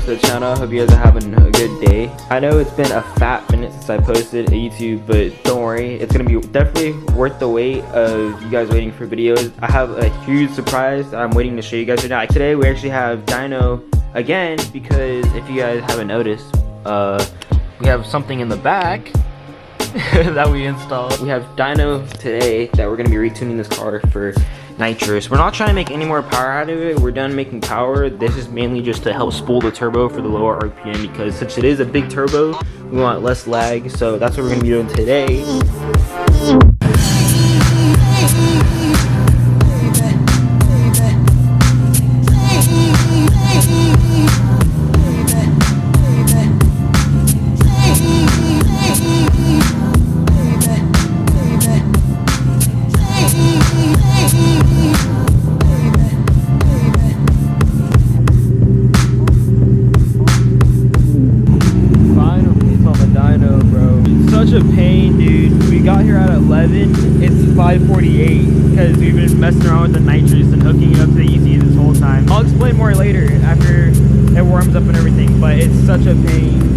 back to the channel. Hope you guys are having a good day. I know it's been a fat minute since I posted a YouTube, but don't worry, it's gonna be definitely worth the wait of you guys waiting for videos. I have a huge surprise that I'm waiting to show you guys right now. Today we actually have Dyno again, because if you guys haven't noticed, we have something in the back that we installed. We have Dyno today that we're gonna be retuning this car for Nitrous. We're not trying to make any more power out of it. We're done making power. This is mainly just to help spool the turbo for the lower RPM, because since it is a big turbo, we want less lag. So that's what we're gonna be doing today. Such a pain, dude. We got here at 11. It's 5:48 because we've been messing around with the nitrous and hooking it up to the ECU this whole time. I'll explain more later after it warms up and everything, but it's such a pain.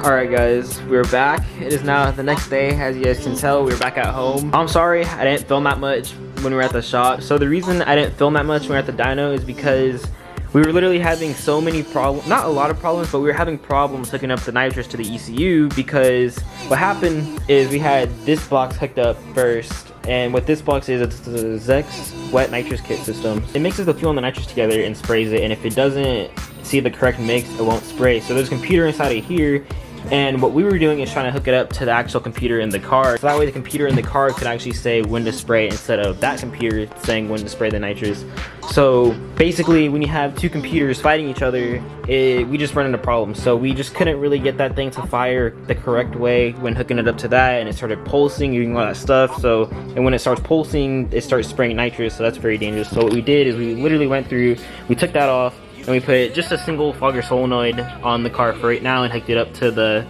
Alright guys, we're back. It is now the next day. As you guys can tell, we're back at home. I'm sorry I didn't film that much when we were at the shop. So the reason I didn't film that much when we were at the dyno is because we were literally having so many problems, not a lot of problems, but we were having problems hooking up the nitrous to the ECU, because what happened is we had this box hooked up first, and what this box is, it's the Zex wet nitrous kit system. It mixes the fuel and the nitrous together and sprays it, and if it doesn't see the correct mix, it won't spray. So there's a computer inside of here, and what we were doing is trying to hook it up to the actual computer in the car, so that way the computer in the car could actually say when to spray instead of that computer saying when to spray the nitrous. So basically, when you have two computers fighting each other, we just run into problems. So we just couldn't really get that thing to fire the correct way when hooking it up to that, and it started pulsing, using all that stuff. So, and when it starts pulsing, it starts spraying nitrous, so that's very dangerous. So what we did is we literally went through, we took that off, and we put just a single fogger solenoid on the car for right now and hooked it up to the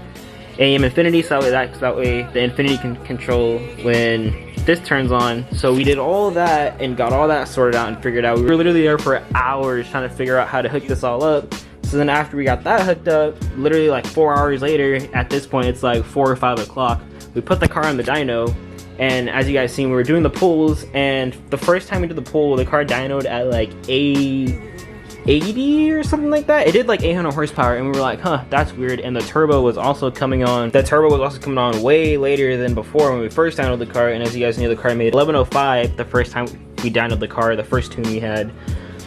AM Infinity, so that way the Infinity can control when this turns on. So we did all of that and got all that sorted out and figured out. We were literally there for hours trying to figure out how to hook this all up. So then after we got that hooked up, literally like 4 hours later, at this point it's like 4 or 5 o'clock, we put the car on the dyno. And as you guys seen, we were doing the pulls, and the first time we did the pull, the car dynoed at like 80 or something like that. It did like 800 horsepower, and we were like, huh, that's weird. And the turbo was also coming on. That turbo was also coming on way later than before when we first dynoed the car. And as you guys know, the car made 1105 the first time we dynoed the car, the first tune we had.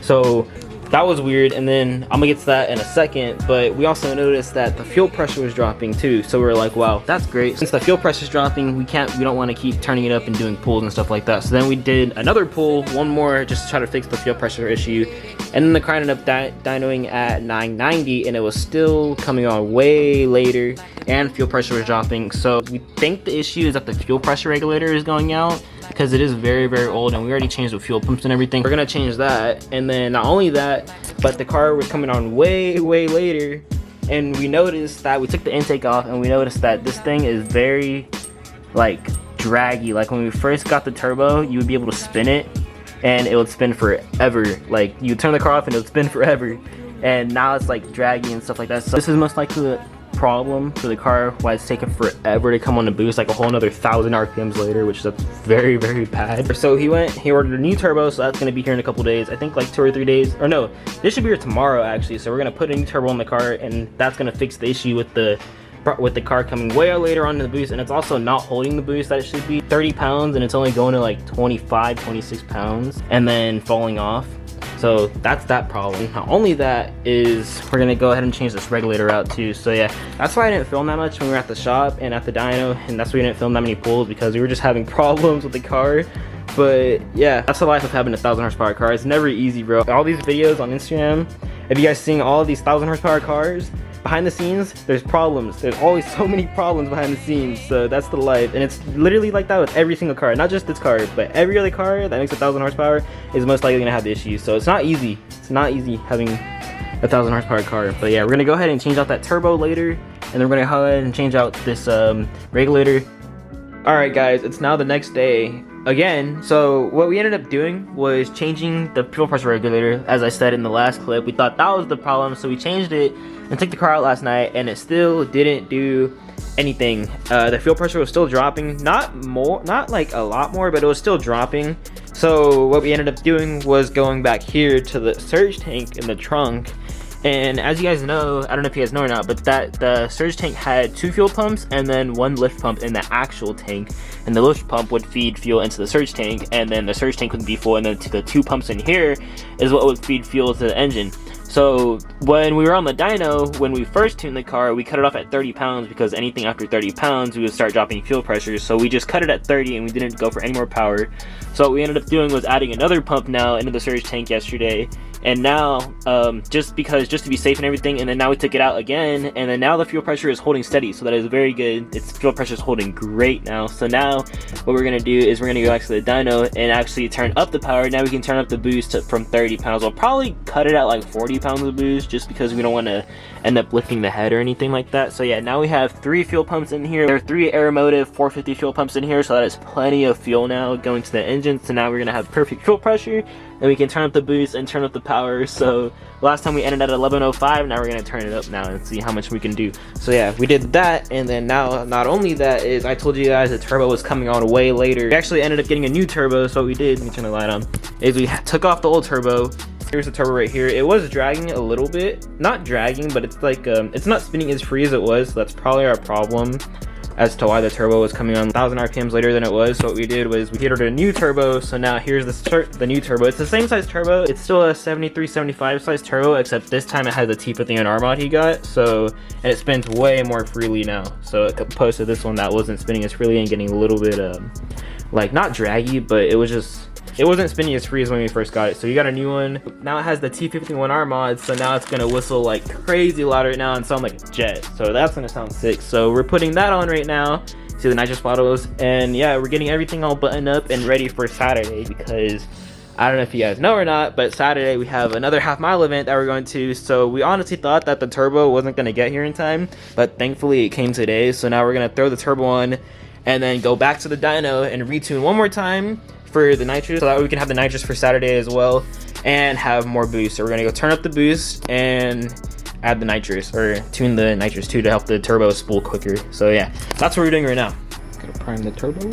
So that was weird. And then I'm gonna get to that in a second, but we also noticed that the fuel pressure was dropping too. So we were like, wow, that's great. Since the fuel pressure is dropping, we don't want to keep turning it up and doing pulls and stuff like that. So then we did another pull, one more, just to try to fix the fuel pressure issue. And then the car ended up dynoing at 990, and it was still coming on way later, and fuel pressure was dropping. So we think the issue is that the fuel pressure regulator is going out, because it is very, very old, and we already changed the fuel pumps and everything. We're gonna change that. And then not only that, but the car was coming on way, way later, and we noticed that we took the intake off, and we noticed that this thing is very like draggy. Like when we first got the turbo, you would be able to spin it and it would spin forever. Like you turn the car off and it would spin forever, and now it's like draggy and stuff like that. So this is most likely the problem for the car, why it's taking forever to come on the boost, like a whole another 1000 RPMs later, which is very, very bad. So he ordered a new turbo, so that's gonna be here in a couple days. I think like 2 or 3 days, or no, this should be here tomorrow actually. So we're gonna put a new turbo in the car, and that's gonna fix the issue with the car coming way later on in the boost. And it's also not holding the boost that it should be. 30 pounds, and it's only going to like 25, 26 pounds and then falling off. So that's that problem. Not only that is, we're gonna go ahead and change this regulator out too. So yeah, that's why I didn't film that much when we were at the shop and at the dyno, and that's why we didn't film that many pulls, because we were just having problems with the car. But yeah, that's the life of having a 1000 horsepower car. It's never easy, bro. All these videos on Instagram, if you guys seeing all of these 1000 horsepower cars, behind the scenes, there's problems. There's always so many problems behind the scenes. So that's the life, and it's literally like that with every single car, not just this car, but every other car that makes 1,000 horsepower is most likely gonna have the issues. So it's not easy. It's not easy having a 1,000 horsepower car. But yeah, we're gonna go ahead and change out that turbo later, and then we're gonna go ahead and change out this regulator. All right, guys, it's now the next day again. So what we ended up doing was changing the fuel pressure regulator. As I said in the last clip, we thought that was the problem, so we changed it and took the car out last night, and it still didn't do anything. The fuel pressure was still dropping, not like a lot more, but it was still dropping. So what we ended up doing was going back here to the surge tank in the trunk. And as you guys know, I don't know if you guys know or not, but that the surge tank had 2 fuel pumps and then 1 lift pump in the actual tank, and the lift pump would feed fuel into the surge tank, and then the surge tank would be full, and then to the 2 pumps in here is what would feed fuel to the engine. So when we were on the dyno, when we first tuned the car, we cut it off at 30 pounds because anything after 30 pounds we would start dropping fuel pressure. So we just cut it at 30 and we didn't go for any more power. So what we ended up doing was adding another pump now into the surge tank yesterday, and now just to be safe and everything, and then now we took it out again, and then now the fuel pressure is holding steady, so that is very good. Its fuel pressure is holding great now. So now what we're gonna do is we're gonna go back to the dyno and actually turn up the power. Now we can turn up the boost from 30 pounds. We'll probably cut it at like 40 pounds of boost, just because we don't want to end up lifting the head or anything like that. So yeah, now we have 3 fuel pumps in here. There are 3 Aeromotive 450 fuel pumps in here, so that is plenty of fuel now going to the engine. So now we're gonna have perfect fuel pressure, and we can turn up the boost and turn up the power. So last time we ended at 1105, now we're gonna turn it up now and see how much we can do. So yeah, we did that, and then now not only that is, I told you guys the turbo was coming on way later. We actually ended up getting a new turbo. So what we did, let me turn the light on, is we took off the old turbo. Here's the turbo right here. It was dragging a little bit, not dragging, but it's like it's not spinning as free as it was. So that's probably our problem as to why the turbo was coming on 1,000 RPMs later than it was. So what we did was we ordered a new turbo. So now here's the new turbo. It's the same size turbo. It's still a 73-75 size turbo, except this time it has the T51 R mod he got. So, and it spins way more freely now. So opposed to this one that wasn't spinning as freely and getting a little bit like not draggy, but it wasn't spinning as free as when we first got it. So you got a new one. Now it has the T51R mod, so now it's gonna whistle like crazy loud right now and sound like a jet. So that's gonna sound sick. So we're putting that on right now. See the Nitrous bottles, and yeah, we're getting everything all buttoned up and ready for Saturday, because I don't know if you guys know or not, but Saturday we have another half-mile event that we're going to. So we honestly thought that the turbo wasn't gonna get here in time, but thankfully it came today. So now we're gonna throw the turbo on and then go back to the dyno and retune one more time for the nitrous, so that way we can have the nitrous for Saturday as well and have more boost. So we're gonna go turn up the boost and add the nitrous, or tune the nitrous too, to help the turbo spool quicker. So yeah, that's what we're doing right now. Gonna prime the turbo.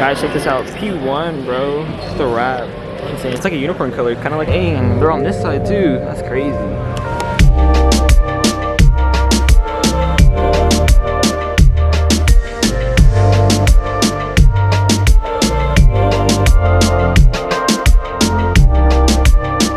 Guys, check this out. P1, bro. Just a wrap. Insane. It's like a unicorn color, kind of like, hey, they're on this side too. That's crazy.